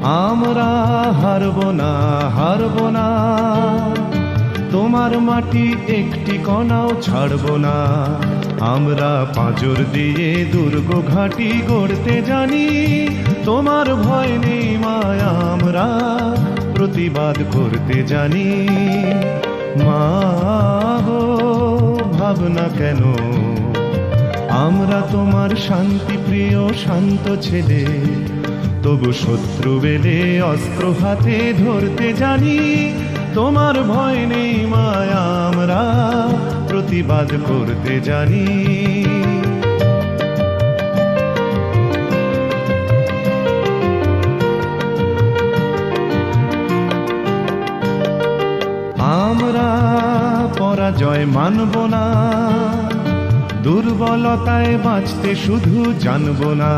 আমরা হারব না, হারব না, তোমার মাটি একটি কণাও ছাড়ব না। আমরা পাঁজর দিয়ে দুর্গ ঘাঁটি গড়তে জানি, তোমার ভয় নেই মায়া, আমরা প্রতিবাদ করতে জানি। মা গো ভাবনা কেন, আমরা তোমার শান্তি প্রিয় শান্ত ছেলে, তবু শত্রু বেলে অস্ত্র হাতে ধরতে জানি। তোমার ভয় নেই মায়া, আমরা প্রতিবাদ করতে জানি। আমরা পরাজয় মানব না, দুর্বলতায় বাঁচতে শুধু জানব না।